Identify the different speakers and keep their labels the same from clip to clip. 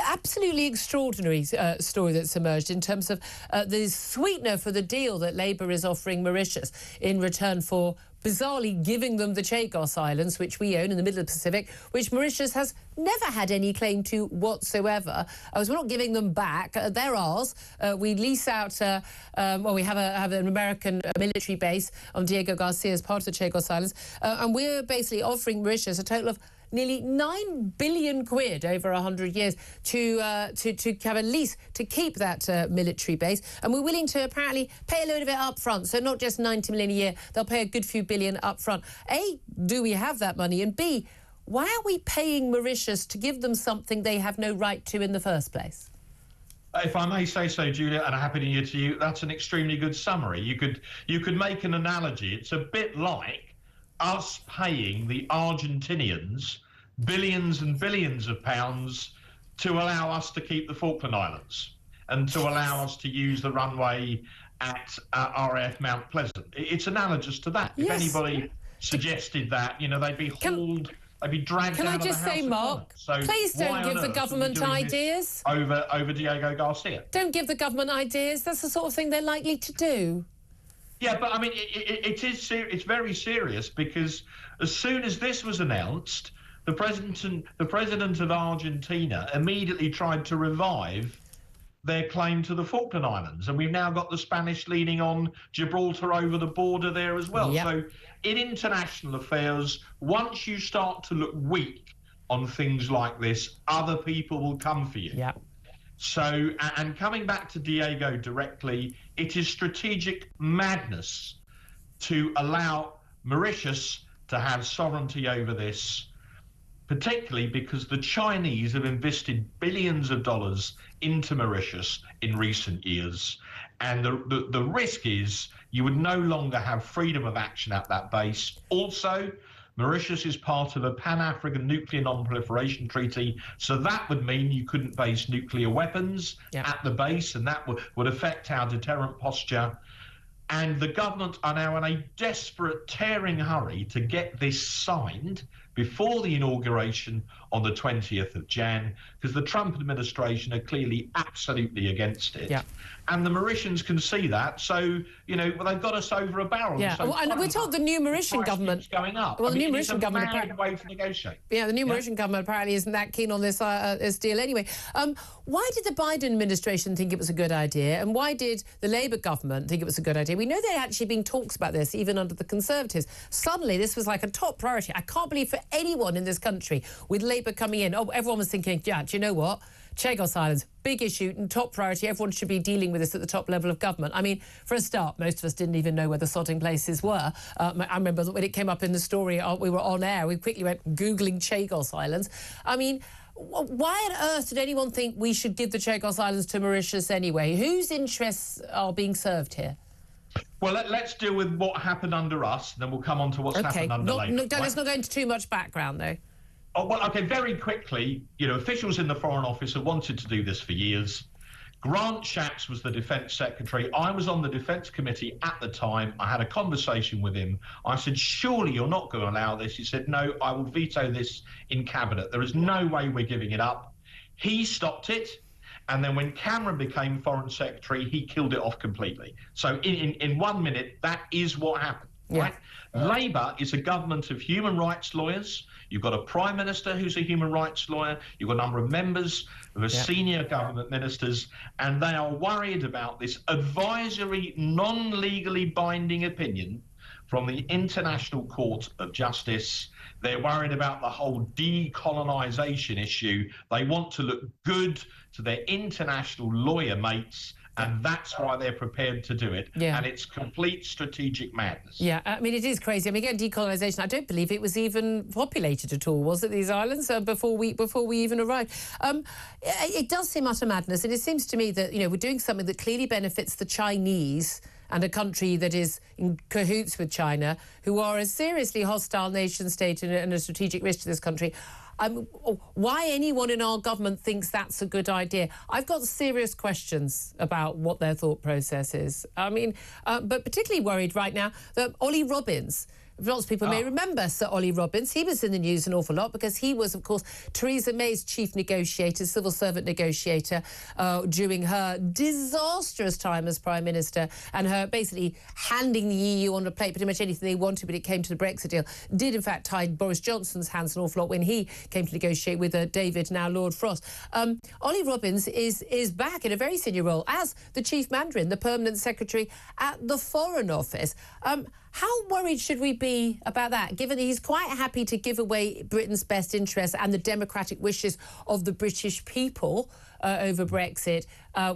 Speaker 1: absolutely extraordinary story that's emerged in terms of the sweetener for the deal that Labour is offering Mauritius in return for bizarrely giving them the Chagos Islands, which we own in the middle of the Pacific, which Mauritius has never had any claim to whatsoever. We're not giving them back. They're ours. We lease out, we have an American military base on Diego Garcia as part of the Chagos Islands, and we're basically offering Mauritius a total of nearly 9 billion quid over 100 years to have a lease to keep that military base. And we're willing to apparently pay a load of it up front. So not just 90 million a year, they'll pay a good few billion up front. A, do we have that money? And B, why are we paying Mauritius to give them something they have no right to in the first place?
Speaker 2: If I may say so, Julia, and a happy new year to you, that's an extremely good summary. You could make an analogy. It's a bit like us paying the Argentinians billions and billions of pounds to allow us to keep the Falkland Islands and to allow us to use the runway at RAF Mount Pleasant. It's analogous to that. Yes. If anybody suggested that, you know, they'd be hauled, they'd be dragged out of the House. Can I just say, Mark,
Speaker 1: so please don't give the government ideas
Speaker 2: over Diego Garcia.
Speaker 1: Don't give the government ideas. That's the sort of thing they're likely to do.
Speaker 2: Yeah, but I mean, it's very serious, because as soon as this was announced, the president of Argentina immediately tried to revive their claim to the Falkland Islands, and we've now got the Spanish leaning on Gibraltar over the border there as well. Yep. So in international affairs, once you start to look weak on things like this, other people will come for you.
Speaker 1: Yeah.
Speaker 2: So, and coming back to Diego directly, it is strategic madness to allow Mauritius to have sovereignty over this, particularly because the Chinese have invested billions of dollars into Mauritius in recent years. And the risk is you would no longer have freedom of action at that base. Also, Mauritius is part of a Pan-African Nuclear Non-Proliferation Treaty, so that would mean you couldn't base nuclear weapons at the base, and that would affect our deterrent posture. And the government are now in a desperate, tearing hurry to get this signed before the inauguration on the 20th of Jan, because the Trump administration are clearly absolutely against it. Yeah. And the Mauritians can see that, so, you know, they've got us over a barrel.
Speaker 1: Yeah,
Speaker 2: so
Speaker 1: and we're told the new Mauritian government...
Speaker 2: going up.
Speaker 1: Well, the new Mauritian government...
Speaker 2: It's a mad way to negotiate.
Speaker 1: Yeah, the new Mauritian government apparently isn't that keen on this deal anyway. Why did the Biden administration think it was a good idea, and why did the Labour government think it was a good idea? We know there had actually been talks about this, even under the Conservatives. Suddenly, this was like a top priority. I can't believe for anyone in this country, with Labour coming in, everyone was thinking, yeah, do you know what? Chagos Islands, big issue and top priority. Everyone should be dealing with this at the top level of government. I mean, for a start, most of us didn't even know where the sodding places were. I remember when it came up in the story, we were on air, we quickly went Googling Chagos Islands. I mean, why on earth did anyone think we should give the Chagos Islands to Mauritius anyway? Whose interests are being served here?
Speaker 2: Well, let's deal with what happened under us, and then we'll come on to what's happened under Labour.
Speaker 1: Let's not go into too much background, though.
Speaker 2: Oh, well, OK, very quickly, you know, officials in the Foreign Office have wanted to do this for years. Grant Shapps was the Defence Secretary. I was on the Defence Committee at the time. I had a conversation with him. I said, surely you're not going to allow this. He said, no, I will veto this in Cabinet. There is no way we're giving it up. He stopped it. And then when Cameron became Foreign Secretary, he killed it off completely. So in 1 minute, that is what happened. Right? Labour is a government of human rights lawyers. You've got a Prime Minister who's a human rights lawyer. You've got a number of members of a senior government ministers, and they are worried about this advisory, non-legally binding opinion from the International Court of Justice. They're worried about the whole decolonisation issue. They want to look good to their international lawyer mates, and that's why they're prepared to do it. Yeah. And it's complete strategic madness. Yeah, I mean, it is crazy. I mean, again, decolonisation, I don't believe it was even populated at all, was it, these islands, before we even arrived? It does seem utter madness, and it seems to me that, you know, we're doing something that clearly benefits the Chinese and a country that is in cahoots with China, who are a seriously hostile nation-state and a strategic risk to this country. Why anyone in our government thinks that's a good idea? I've got serious questions about what their thought process is. I mean, but particularly worried right now that Ollie Robbins
Speaker 1: lots of people may remember Sir Ollie Robbins. He was in the news an awful lot because he was, of course, Theresa May's chief negotiator, civil servant negotiator, during her disastrous time as Prime Minister, and her basically handing the EU on a plate pretty much anything they wanted when it came to the Brexit deal, did in fact tie Boris Johnson's hands an awful lot when he came to negotiate with David, now Lord Frost. Ollie Robbins is back in a very senior role as the chief Mandarin, the permanent secretary at the Foreign Office. How worried should we be about that, given that he's quite happy to give away Britain's best interests and the democratic wishes of the British people over Brexit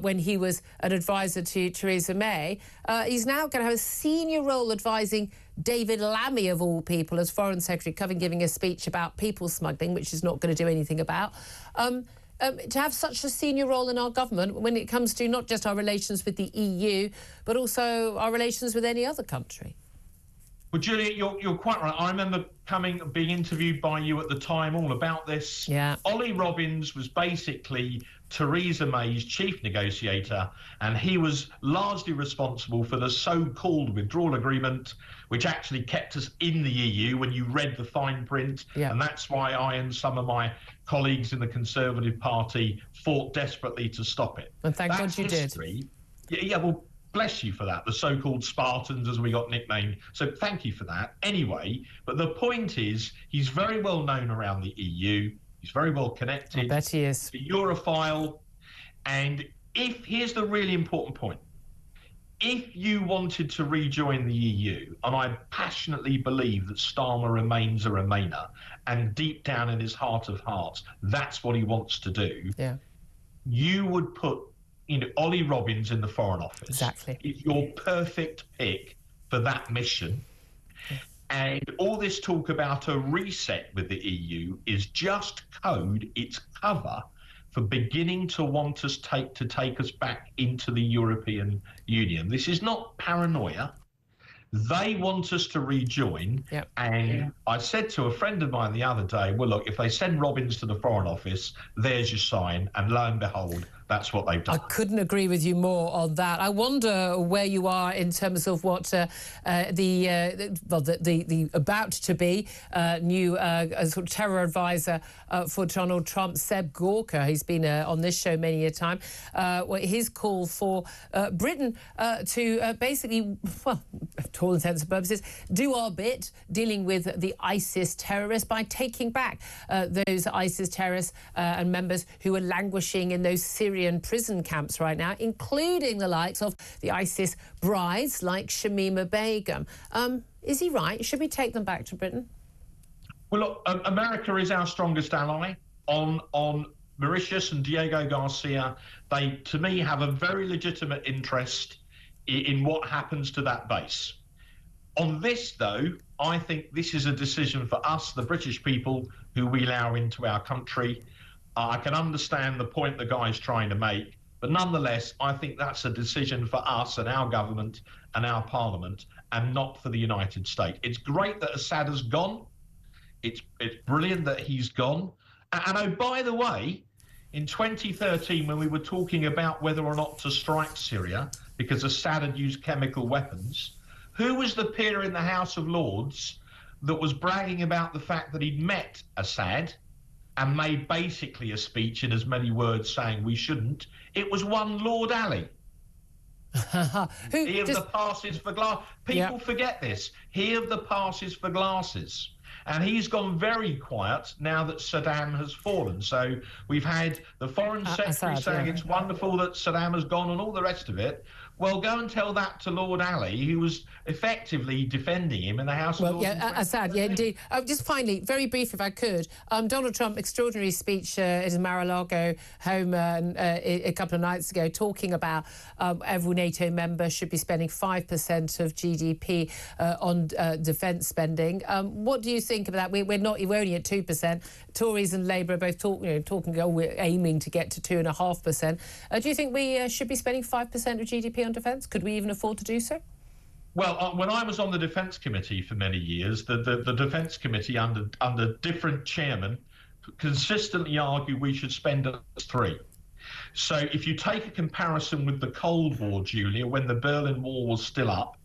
Speaker 1: when he was an advisor to Theresa May? He's now going to have a senior role advising David Lammy, of all people, as Foreign Secretary, giving a speech about people smuggling, which he's not going to do anything about. To have such a senior role in our government when it comes to not just our relations with the EU, but also our relations with any other country.
Speaker 2: Well, Julia, you're quite right. I remember being interviewed by you at the time all about this.
Speaker 1: Yeah.
Speaker 2: Ollie Robbins was basically Theresa May's chief negotiator, and he was largely responsible for the so-called withdrawal agreement, which actually kept us in the EU when you read the fine print.
Speaker 1: Yeah.
Speaker 2: And that's why I and some of my colleagues in the Conservative Party fought desperately to stop it.
Speaker 1: And thank God you did.
Speaker 2: Yeah, well, bless you for that, the so-called Spartans, as we got nicknamed. So thank you for that. Anyway, but the point is, he's very well known around the EU. He's very well connected.
Speaker 1: I bet he is.
Speaker 2: The Europhile. And here's the really important point. If you wanted to rejoin the EU, and I passionately believe that Starmer remains a Remainer, and deep down in his heart of hearts, that's what he wants to do, you would put Ollie Robbins in the Foreign Office.
Speaker 1: Exactly.
Speaker 2: It's your perfect pick for that mission. And all this talk about a reset with the EU is just code, it's cover for beginning to want us to take us back into the European Union. This is not paranoia. They want us to rejoin.
Speaker 1: Yep.
Speaker 2: And I said to a friend of mine the other day, well, look, if they send Robbins to the Foreign Office, there's your sign. And lo and behold, that's what they've done.
Speaker 1: I couldn't agree with you more on that. I wonder where you are in terms of what the about to be new sort of terror advisor for Donald Trump, Seb Gorka. He's been on this show many a time. His call for Britain to basically, well, to all intents and purposes, do our bit dealing with the ISIS terrorists by taking back those ISIS terrorists and members who are languishing in those Syrian prison camps right now, including the likes of the ISIS brides like Shamima Begum. Is he right? Should we take them back to Britain?
Speaker 2: Well, look, America is our strongest ally on Mauritius and Diego Garcia. They, to me, have a very legitimate interest in what happens to that base. On this, though, I think this is a decision for us, the British people, who we allow into our country. I can understand the point the guy's trying to make, but nonetheless, I think that's a decision for us and our government and our parliament, and not for the United States. It's great that Assad has gone. It's brilliant that he's gone. And oh, by the way, in 2013, when we were talking about whether or not to strike Syria because Assad had used chemical weapons, who was the peer in the House of Lords that was bragging about the fact that he'd met Assad and made basically a speech in as many words saying we shouldn't? It was one Lord Ali. He of the passes for glass. People forget this. He of the passes for glasses. And he's gone very quiet now that Saddam has fallen. So we've had the Foreign Secretary saying it's wonderful that Saddam has gone and all the rest of it. Well, go and tell that to Lord Ali, who was effectively defending him in the House of Lords.
Speaker 1: Well, Assad, indeed. Just finally, very brief, if I could, Donald Trump, extraordinary speech at his Mar-a-Lago home a couple of nights ago, talking about every NATO member should be spending 5% of GDP on defence spending. What do you think of that? We're only at 2%. Tories and Labour are both talking. We're aiming to get to 2.5%. Do you think we should be spending 5% of GDP on defence? Could we even afford to do so?
Speaker 2: Well, when I was on the Defence Committee for many years, the Defence Committee under different chairmen consistently argued we should spend at 3%. So if you take a comparison with the Cold War, Julia, when the Berlin Wall was still up,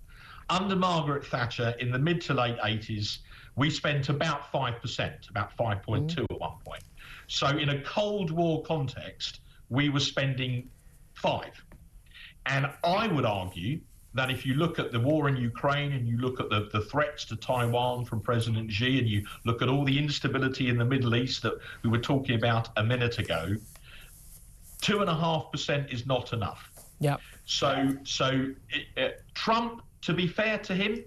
Speaker 2: Under Margaret Thatcher, in the mid to late 80s, we spent about 5%, about 5.2 at one point. So in a Cold War context, we were spending 5. And I would argue that if you look at the war in Ukraine and you look at the threats to Taiwan from President Xi, and you look at all the instability in the Middle East that we were talking about a minute ago, 2.5% is not enough.
Speaker 1: Yeah.
Speaker 2: So Trump, to be fair to him,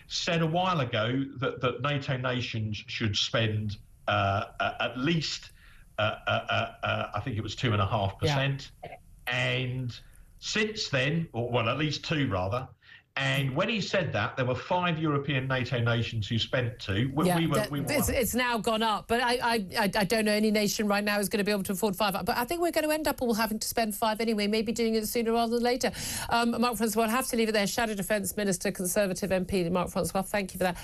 Speaker 2: said a while ago that NATO nations should spend at least, I think it was 2.5%. Yeah. And since then, or well, at least 2 rather. And when he said that, there were 5 European NATO nations who spent 2.
Speaker 1: It's now gone up, but I don't know any nation right now is going to be able to afford 5. But I think we're going to end up all having to spend 5 anyway, maybe doing it sooner rather than later. Mark Francois, I'll have to leave it there. Shadow Defence Minister, Conservative MP, Mark Francois, thank you for that.